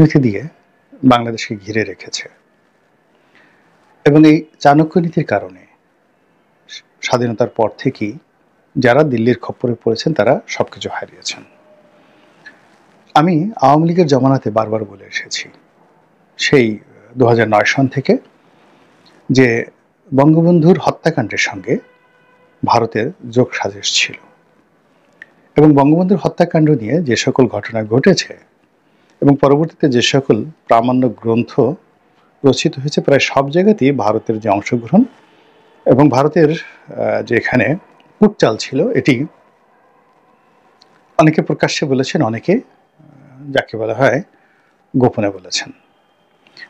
অর্থনীতি দিয়ে বাংলাদেশকে ঘিরে রেখেছে এবং এই চাণক্য নীতির কারণে স্বাধীনতার পর থেকেই যারা দিল্লির খপ্পরে পড়েছেন তারা সবকিছু হারিয়েছেন। আমি আওয়ামী লীগের জমানাতে বারবার বলে এসেছি, সেই 2009 সন থেকে, যে বঙ্গবন্ধুর হত্যাকাণ্ডের সঙ্গে ভারতের যোগসাজশ ছিল এবং বঙ্গবন্ধুর হত্যাকাণ্ড নিয়ে যে সকল ঘটনা ঘটেছে এবং পরবর্তীতে যে সকল প্রামাণ্য গ্রন্থ রচিত হয়েছে, প্রায় সব জায়গাতেই ভারতের যে অংশগ্রহণ এবং ভারতের যে এখানে কূটচাল ছিল, এটি অনেকে প্রকাশ্যে বলেছেন, অনেকে যাকে বলা হয় গোপনে বলেছেন।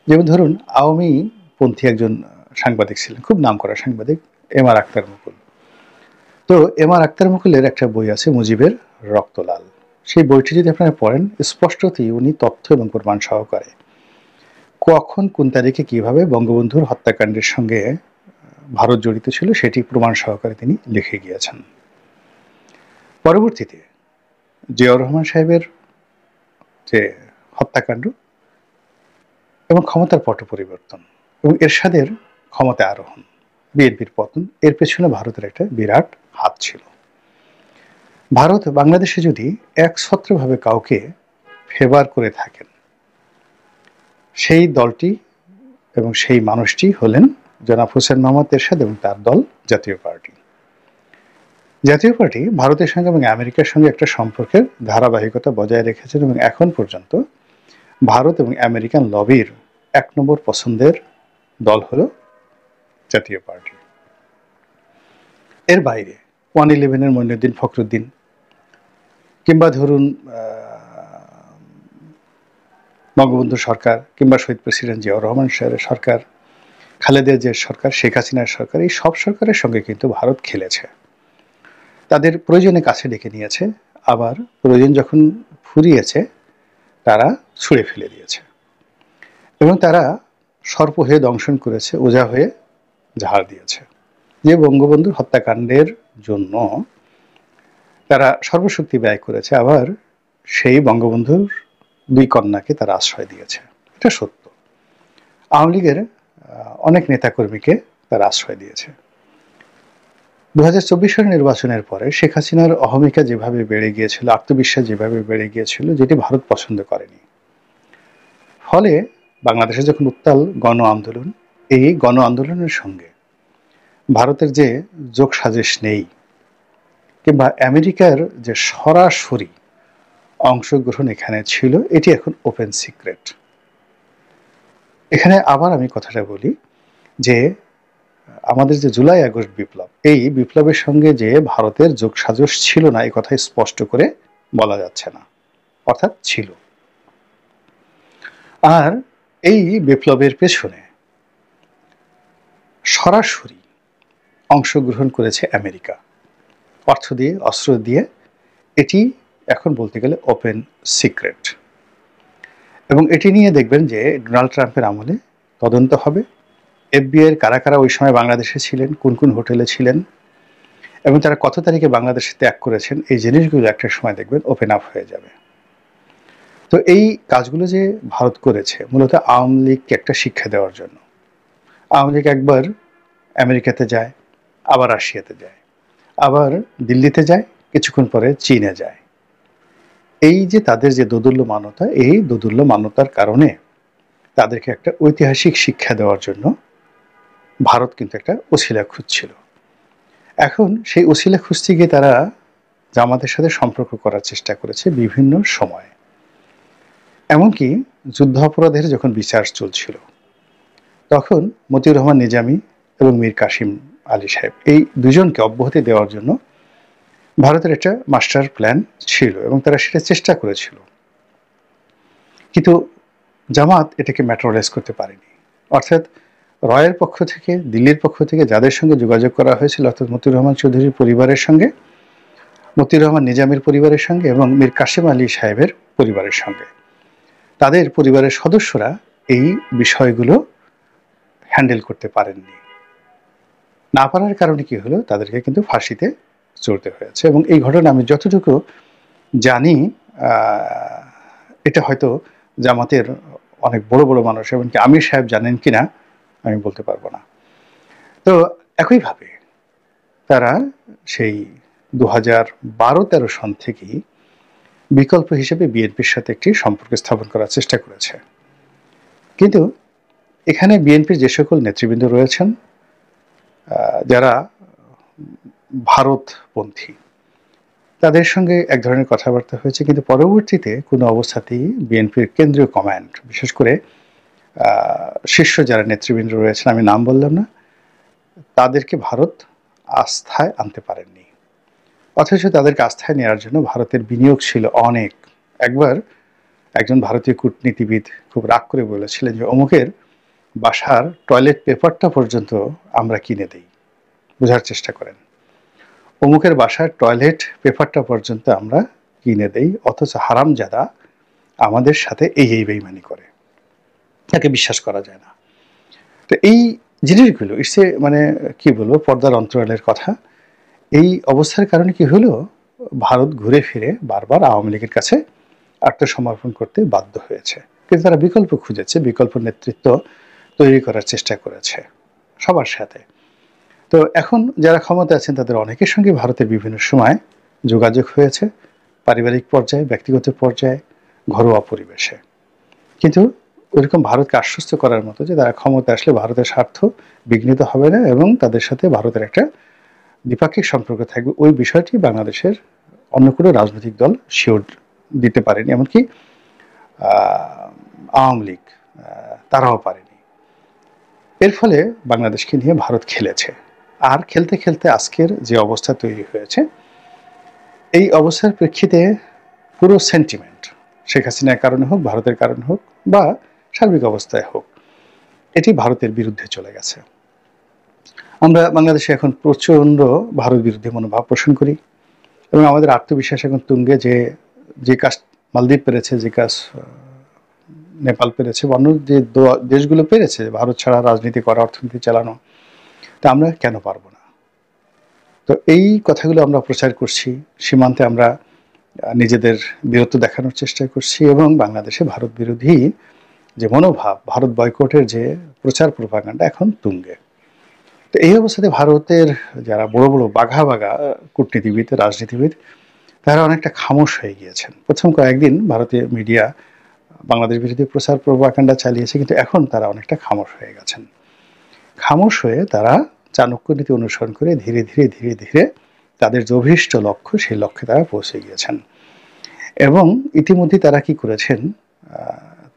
যেমন ধরুন, আওয়ামী পন্থী একজন সাংবাদিক ছিলেন, খুব নামকরা সাংবাদিক, এম আর আক্তার মুকুল। তো এম আর আক্তার মুকুলের একটা বই আছে, মুজিবের রক্তলাল। সেই বইটি যদি আপনারা পড়েন, স্পষ্টতই উনি তথ্য এবং প্রমাণ সহকারে কখন কোন তারিখে কিভাবে বঙ্গবন্ধুর হত্যাকাণ্ডের সঙ্গে ভারত জড়িত ছিল সেটি প্রমাণ সহকারে তিনি লিখে গিয়েছেন। পরবর্তীতে জিয়াউর রহমান সাহেবের যে হত্যাকাণ্ড এবং ক্ষমতার পট পরিবর্তন এবং এরশাদের ক্ষমতা আরোহণ, বিএনপির পতন, এর পেছনে ভারতের একটা বিরাট হাত ছিল। ভারত বাংলাদেশে যদি একছত্রভাবে কাউকে ফেভার করে থাকেন, সেই দলটি এবং সেই মানুষটি হলেন জনাব হোসেন মোহাম্মদ এরশাদ এবং তার দল জাতীয় পার্টি। জাতীয় পার্টি ভারতের সঙ্গে এবং আমেরিকার সঙ্গে একটা সম্পর্কের ধারাবাহিকতা বজায় রেখেছেন এবং এখন পর্যন্ত ভারত এবং আমেরিকান লবির 1 নম্বর পছন্দের দল হলো জাতীয় পার্টি। এর বাইরে 111-এর মঈনুদ্দিন ফখরুদ্দিন, কিংবা ধরুন বঙ্গবন্ধু সরকার, কিংবা শহীদ প্রেসিডেন্ট জিয়াউর রহমান সাহেবের সরকার, খালেদা জিয়ার সরকার, শেখ হাসিনার সরকার, এই সব সরকারের সঙ্গে কিন্তু ভারত খেলেছে। তাদের প্রয়োজনে কাছে ডেকে নিয়েছে, আবার প্রয়োজন যখন ফুরিয়েছে তারা ছুঁড়ে ফেলে দিয়েছে এবং তারা সর্প হয়ে দংশন করেছে, ওঝা হয়ে ঝাড় দিয়েছে। যে বঙ্গবন্ধুর হত্যাকাণ্ডের জন্য তারা সর্বশক্তি ব্যয় করেছে, আবার সেই বঙ্গবন্ধুর 2 কন্যাকে তারা আশ্রয় দিয়েছে। এটা সত্য। আওয়ামী লীগের অনেক নেতাকর্মীকে তারা আশ্রয় দিয়েছে। 2024 সালের নির্বাচনের পরে শেখ হাসিনার অহমিকা যেভাবে বেড়ে গিয়েছিল, আত্মবিশ্বাস যেভাবে বেড়ে গিয়েছিল, যেটি ভারত পছন্দ করেনি। ফলে বাংলাদেশে যখন উত্তাল গণ আন্দোলন, এই গণ আন্দোলনের সঙ্গে ভারতের যে যোগসাজশ নেই, কিংবা আমেরিকার যে সরাসরি অংশগ্রহণ এখানে ছিল, এটি এখন ওপেন সিক্রেট। এখানে আবার আমি কথাটা বলি যে আমাদের যে জুলাই আগস্ট বিপ্লব, এই বিপ্লবের সঙ্গে যে ভারতের যোগসাজশ ছিল না, এই কথা স্পষ্ট করে বলা যাচ্ছে না, অর্থাৎ ছিল। আর এই বিপ্লবের পেছনে সরাসরি অংশগ্রহণ করেছে আমেরিকা, অর্থ দিয়ে, অস্ত্র দিয়ে। এটি এখন বলতে গেলে ওপেন সিক্রেট এবং এটি নিয়ে দেখবেন যে ডোনাল্ড ট্রাম্পের আমলে তদন্ত হবে। এফবিআইয়ের কারা কারা ওই সময় বাংলাদেশে ছিলেন, কোন কোন হোটেলে ছিলেন এবং তারা কত তারিখে বাংলাদেশে ত্যাগ করেছেন, এই জিনিসগুলো একটা সময় দেখবেন ওপেন আপ হয়ে যাবে। তো এই কাজগুলো যে ভারত করেছে মূলত আওয়ামী লীগকে একটা শিক্ষা দেওয়ার জন্য। আওয়ামী লীগ একবার আমেরিকাতে যায়, আবার রাশিয়াতে যায়, আবার দিল্লিতে যায়, কিছুক্ষণ পরে চীনে যায়। এই যে তাদের যে দোদুল্যমানতা, এই দোদুল্যমানতার কারণে তাদেরকে একটা ঐতিহাসিক শিক্ষা দেওয়ার জন্য ভারত কিন্তু একটা ওসিলা খুঁজছিল। এখন সেই ওসিলা খুঁজতে গিয়ে তারা জামাতের সাথে সম্পর্ক করার চেষ্টা করেছে বিভিন্ন সময়ে। এমনকি যুদ্ধ অপরাধের যখন বিচার চলছিল, তখন মতিউর রহমান নিজামী এবং মীর কাসিম আলী সাহেব, এই দুজনকে অব্যাহতি দেওয়ার জন্য ভারতের একটা মাস্টার প্ল্যান ছিল এবং তারা সেটা চেষ্টা করেছিল, কিন্তু জামাত এটাকে ম্যাটেরিয়ালাইজ করতে পারেনি। অর্থাৎ রয়ের পক্ষ থেকে, দিল্লির পক্ষ থেকে যাদের সঙ্গে যোগাযোগ করা হয়েছিল, অর্থাৎ মতিউর রহমান চৌধুরীর পরিবারের সঙ্গে, মতিউর রহমান নিজামীর পরিবারের সঙ্গে এবং মীর কাসিম আলী সাহেবের পরিবারের সঙ্গে, তাদের পরিবারের সদস্যরা এই বিষয়গুলো হ্যান্ডেল করতে পারেননি। না পারার কারণে কি হলো, তাদেরকে কিন্তু ফাঁসিতে চড়তে হয়েছে। এবং এই ঘটনা আমি যতটুকু জানি, এটা হয়তো জামাতের অনেক বড় বড় মানুষ, এমনকি আমির সাহেব জানেন কিনা আমি বলতে পারবো না। তো একইভাবে তারা সেই 2012-13 সন থেকেই বিকল্প হিসেবে বিএনপির সাথে একটি সম্পর্ক স্থাপন করার চেষ্টা করেছে। কিন্তু এখানে বিএনপির যে সকল নেতৃবৃন্দ রয়েছেন যারা ভারতপন্থী, তাদের সঙ্গে এক ধরনের কথাবার্তা হয়েছে, কিন্তু পরবর্তীতে কোনো অবস্থাতেই বিএনপির কেন্দ্রীয় কমান্ড, বিশেষ করে শীর্ষ যারা নেতৃবৃন্দ রয়েছেন, আমি নাম বললাম না, তাদেরকে ভারত আস্থায় আনতে পারেননি। অথচ তাদেরকে আস্থায় নেওয়ার জন্য ভারতের বিনিয়োগ ছিল অনেক। একবার একজন ভারতীয় কূটনীতিবিদ খুব রাগ করে বলেছিলেন যে অমুকের বাসার টয়লেট পেপারটা পর্যন্ত আমরা কিনে দিই। বোঝার চেষ্টা করেন, অমুকের বাসার টয়লেট পেপারটা পর্যন্ত আমরা কিনে দেই, অথচ হারামজাদা আমাদের সাথে এই বেইমানি করে, তাকে বিশ্বাস করা যায় না। তো এই জিনিসগুলো ইসে মানে কি বলবো, পর্দার অন্তরালের কথা। এই অবস্থার কারণে কি হলো, ভারত ঘুরে ফিরে বারবার আওয়ামী লীগের কাছে আত্মসমর্পণ করতে বাধ্য হয়েছে। কিন্তু তারা বিকল্প খুঁজেছে, বিকল্প নেতৃত্ব তৈরি করার চেষ্টা করেছে সবার সাথে। তো এখন যারা ক্ষমতা আছেন তাদের অনেকের সঙ্গে ভারতের বিভিন্ন সময় যোগাযোগ হয়েছে, পারিবারিক পর্যায়ে, ব্যক্তিগত পর্যায়ে, ঘরোয়া পরিবেশে। কিন্তু ওইরকম ভারতকে আশ্বস্ত করার মতো যে তারা ক্ষমতা আসলে ভারতের স্বার্থ বিঘ্নিত হবে না এবং তাদের সাথে ভারতের একটা দ্বিপাক্ষিক সম্পর্ক থাকবে, ওই বিষয়টি বাংলাদেশের অন্য কোনো রাজনৈতিক দল শিওর দিতে পারেনি, এমনকি আওয়ামী লীগ তারাও পারেনি। এর ফলে বাংলাদেশকে নিয়ে ভারত খেলেছে। আর খেলতে খেলতে আজকের যে অবস্থা তৈরি হয়েছে, এই অবস্থার প্রেক্ষিতে পুরো সেন্টিমেন্ট, শেখ হাসিনার কারণে হোক, ভারতের কারণে হোক, বা সার্বিক অবস্থায় হোক, এটি ভারতের বিরুদ্ধে চলে গেছে। আমরা বাংলাদেশে এখন প্রচণ্ড ভারত বিরোধী মনোভাব পোষণ করি এবং আমাদের আত্মবিশ্বাস এখন তুঙ্গে, যে কাজ মালদ্বীপ পেরেছে, যে কাজ নেপাল পেরেছে, অন্য যে দেশগুলো পেরেছে ভারত ছাড়া রাজনীতি করা, অর্থনীতি চালানো, তা আমরা কেন পারবো না? তো এই কথাগুলো আমরা প্রচার করছি, সীমান্তে আমরা নিজেদের বীরত্ব দেখানোর চেষ্টা করছি এবং বাংলাদেশে ভারত বিরোধী যে মনোভাব, ভারত বয়কটের যে প্রচার প্রপাগান্ডা এখন তুঙ্গে। তো এই অবস্থাতে ভারতের যারা বড় বড় বাঘা বাঘা কূটনীতিবিদ, রাজনীতিবিদ, তারা অনেকটা খামোশ হয়ে গিয়েছেন। প্রথম কয়েকদিন ভারতীয় মিডিয়া বাংলাদেশ বিরোধী প্রচার প্রপাগান্ডা চালিয়েছে, কিন্তু এখন তারা অনেকটা খামোশ হয়ে গেছেন। খামোশ হয়ে তারা চাণক্য নীতি অনুসরণ করে ধীরে ধীরে ধীরে ধীরে তাদের যে অভীষ্ট লক্ষ্য, সেই লক্ষ্যে তারা পৌঁছে গিয়েছেন। এবং ইতিমধ্যে তারা কি করেছেন,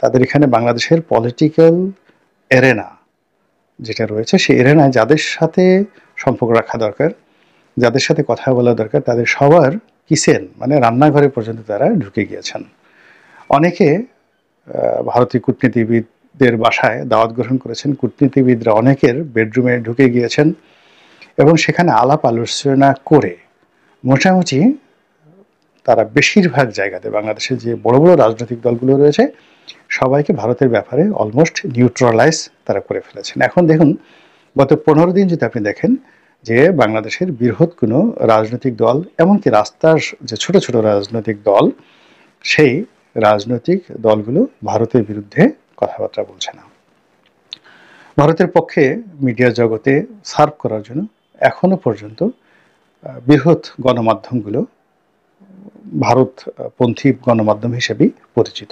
তাদের এখানে বাংলাদেশের পলিটিক্যাল এরেনা যেটা রয়েছে, সেই এরেনায় যাদের সাথে সম্পর্ক রাখা দরকার, যাদের সাথে কথা বলা দরকার, তাদের সবার কিচেন মানে রান্নাঘরে পর্যন্ত তারা ঢুকে গিয়েছেন। অনেকে ভারতীয় কূটনীতিবিদদের বাসায় দাওয়াত গ্রহণ করেছেন, কূটনীতিবিদরা অনেকের বেডরুমে ঢুকে গিয়েছেন এবং সেখানে আলাপ আলোচনা করে মোটামুটি তারা বেশিরভাগ জায়গাতে বাংলাদেশের যে বড় বড় রাজনৈতিক দলগুলো রয়েছে সবাইকে ভারতের ব্যাপারে অলমোস্ট নিউট্রালাইজ তারা করে ফেলেছেন। এখন দেখুন, গত 15 দিন যদি আপনি দেখেন যে বাংলাদেশের বৃহৎ কোনো রাজনৈতিক দল, এমনকি রাস্তার যে ছোট ছোট রাজনৈতিক দল, সেই রাজনৈতিক দলগুলো ভারতের বিরুদ্ধে কথাবার্তা বলছে না। ভারতের পক্ষে মিডিয়া জগতে সার্ভ করার জন্য এখনো পর্যন্ত বৃহৎ গণমাধ্যমগুলো ভারতপন্থী গণমাধ্যম হিসেবেই পরিচিত।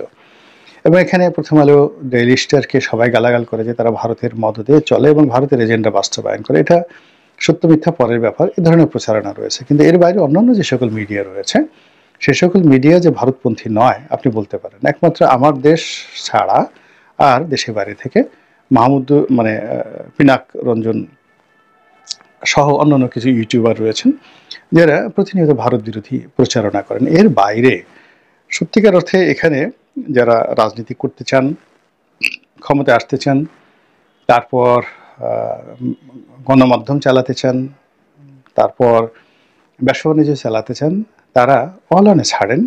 এবং এখানে প্রথম আলো, ডেইলি স্টারকে সবাই গালাগাল করে যে তারা ভারতের মদদে চলে এবং ভারতের এজেন্ডা বাস্তবায়ন করে। এটা সত্য মিথ্যা পরের ব্যাপার, এ ধরনের প্রচারণা রয়েছে। কিন্তু এর বাইরে অন্যান্য যে সকল মিডিয়া রয়েছে, সে সকল মিডিয়া যে ভারতপন্থী নয় আপনি বলতে পারেন। একমাত্র আমার দেশ ছাড়া আর দেশের বাইরে থেকে মাহমুদ মানে পিনাক রঞ্জন সহ অন্যান্য কিছু ইউটিউবার রয়েছেন যারা প্রতিনিয়ত ভারত বিরোধী প্রচারণা করেন। এর বাইরে সত্যিকার অর্থে এখানে যারা রাজনীতি করতে চান, ক্ষমতায় আসতে চান, তারপর গণমাধ্যম চালাতে চান, তারপর ব্যবসা বাণিজ্য চালাতে চান, তারা অলানে ছাড়েন।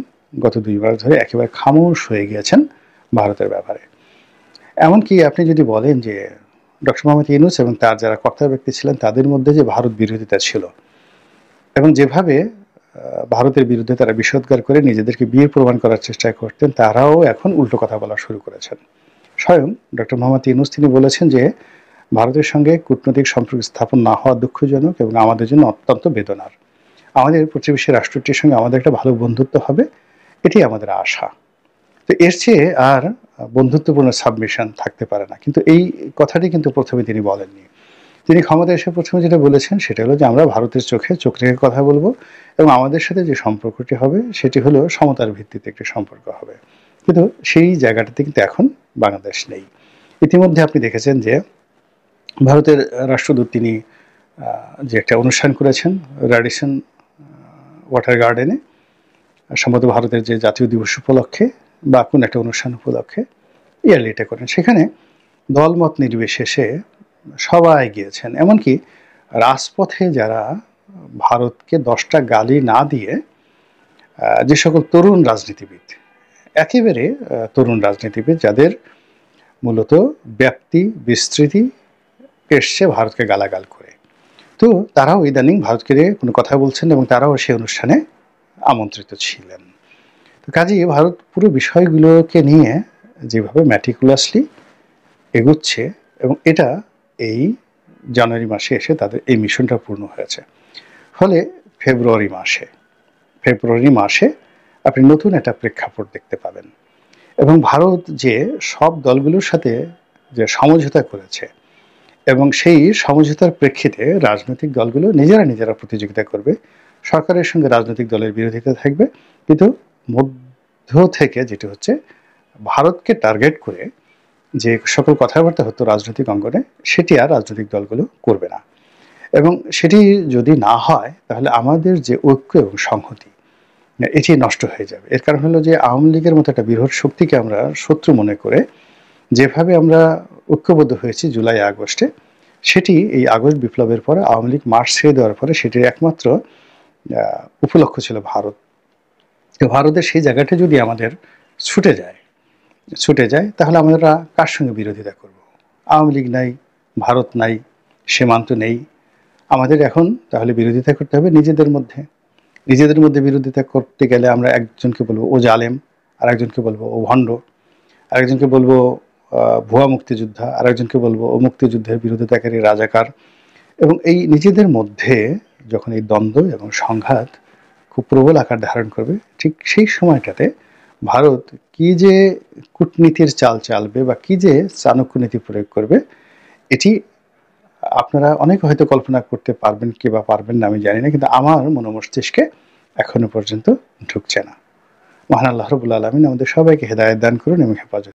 গত 2 বার ধরে একেবারে খামোশ হয়ে গিয়েছেন ভারতের ব্যাপারে। এমনকি আপনি যদি বলেন যে ডক্টর মোহাম্মদ ইউনূস এবং তার যারা কর্তা ব্যক্তি ছিলেন তাদের মধ্যে যে ভারত বিরোধিতা ছিল এবং যেভাবে ভারতের বিরুদ্ধে তারা বিষোদ্গার করে নিজেদেরকে বীর প্রমাণ করার চেষ্টা করতেন, তারাও এখন উল্টো কথা বলা শুরু করেছেন। স্বয়ং ডক্টর মোহাম্মদ ইউনূস তিনি বলেছেন যে ভারতের সঙ্গে কূটনৈতিক সম্পর্ক স্থাপন না হওয়া দুঃখজনক এবং আমাদের জন্য অত্যন্ত বেদনার। আমাদের প্রতিবেশী রাষ্ট্রটির সঙ্গে আমাদের একটা ভালো বন্ধুত্ব হবে, এটি আমাদের আশা। তো এর চেয়ে আর বন্ধুত্বপূর্ণ সাবমিশন থাকতে পারে না। কিন্তু এই কথাটি কিন্তু প্রথমে তিনি বলেননি। তিনি ক্ষমতায় এসে প্রথমে যেটা বলেছেন সেটা হলো যে আমরা ভারতের চোখে চোখ রেখে কথা বলবো এবং আমাদের সাথে যে সম্পর্কটি হবে সেটি হলো সমতার ভিত্তিতে একটি সম্পর্ক হবে। কিন্তু সেই জায়গাটাতে কিন্তু এখন বাংলাদেশ নেই। ইতিমধ্যে আপনি দেখেছেন যে ভারতের রাষ্ট্রদূত তিনি যে একটা অনুষ্ঠান করেছেন র্যাডিসন ওয়াটার গার্ডেনে, সম্ভবত ভারতের যে জাতীয় দিবস উপলক্ষে বা কোন একটা অনুষ্ঠান উপলক্ষে ইয়ারলি এটা করেন। সেখানে দলমত নির্বিশেষে সবাই গিয়েছেন। এমনকি রাজপথে যারা ভারতকে 10টা গালি না দিয়ে যে সকল তরুণ রাজনীতিবিদ, একেবারে তরুণ রাজনীতিবিদ যাদের মূলত ব্যাপ্তি বিস্তৃতি এসছে ভারতকে গালাগাল করে, তো তারাও ইদানিং ভারতকে কোনো কথা বলছেন এবং তারাও সেই অনুষ্ঠানে আমন্ত্রিত ছিলেন। তো কাজেই ভারত পুরো বিষয়গুলোকে নিয়ে যেভাবে ম্যাটিকুলাসলি এগুচ্ছে এবং এটা এই জানুয়ারি মাসে এসে তাদের এই মিশনটা পূর্ণ হয়েছে। ফলে ফেব্রুয়ারি মাসে আপনি নতুন একটা প্রেক্ষাপট দেখতে পাবেন এবং ভারত যে সব দলগুলোর সাথে যে সমঝোতা করেছে এবং সেই সমঝোতার প্রেক্ষিতে রাজনৈতিক দলগুলো নিজেরা প্রতিযোগিতা করবে, সরকারের সঙ্গে রাজনৈতিক দলের বিরোধিতা থাকবে, কিন্তু মধ্য থেকে যেটি হচ্ছে ভারতকে টার্গেট করে যে সকল কথাবার্তা হতো রাজনৈতিক অঙ্গনে সেটি আর রাজনৈতিক দলগুলো করবে না। এবং সেটি যদি না হয় তাহলে আমাদের যে ঐক্য এবং সংহতি এটি নষ্ট হয়ে যাবে। এর কারণ হলো যে আওয়ামী লীগের মতো একটা বৃহৎ শক্তিকে আমরা শত্রু মনে করে যেভাবে আমরা ঐক্যবদ্ধ হয়েছি জুলাই আগস্টে, সেটি এই আগস্ট বিপ্লবের পরে আওয়ামী লীগ মার্চ ছেড়ে দেওয়ার পরে সেটির একমাত্র উপলক্ষ্য ছিল ভারত। তো ভারতের সেই জায়গাটা যদি আমাদের ছুটে যায় তাহলে আমরা কার সঙ্গে বিরোধিতা করব? আওয়ামী লীগ নাই, ভারত নাই, সীমান্ত নেই, আমাদের এখন তাহলে বিরোধিতা করতে হবে নিজেদের মধ্যে বিরোধিতা করতে গেলে আমরা একজনকে বলবো ও জালেম, আর একজনকে বলবো ও ভণ্ড, আরেকজনকে বলবো ভুয়া মুক্তিযোদ্ধা, আরেকজনকে বলবো ও মুক্তিযুদ্ধের বিরোধিতাকারী রাজাকার। এবং এই নিজেদের মধ্যে যখন এই দ্বন্দ্ব এবং সংঘাত খুব প্রবল আকার ধারণ করবে, ঠিক সেই সময়টাতে ভারত কি যে কূটনীতির চাল চালবে বা কি যে চাণক্য নীতি প্রয়োগ করবে এটি আপনারা অনেকে হয়তো কল্পনা করতে পারবেন কি বা পারবেন না আমি জানি না, কিন্তু আমার মনোমস্তিষ্কে এখনো পর্যন্ত ঢুকছে না। মহান আল্লাহ রাব্বুল আলামিন আমাদের সবাইকে হেদায়েত দান করুন এবং হেফাজত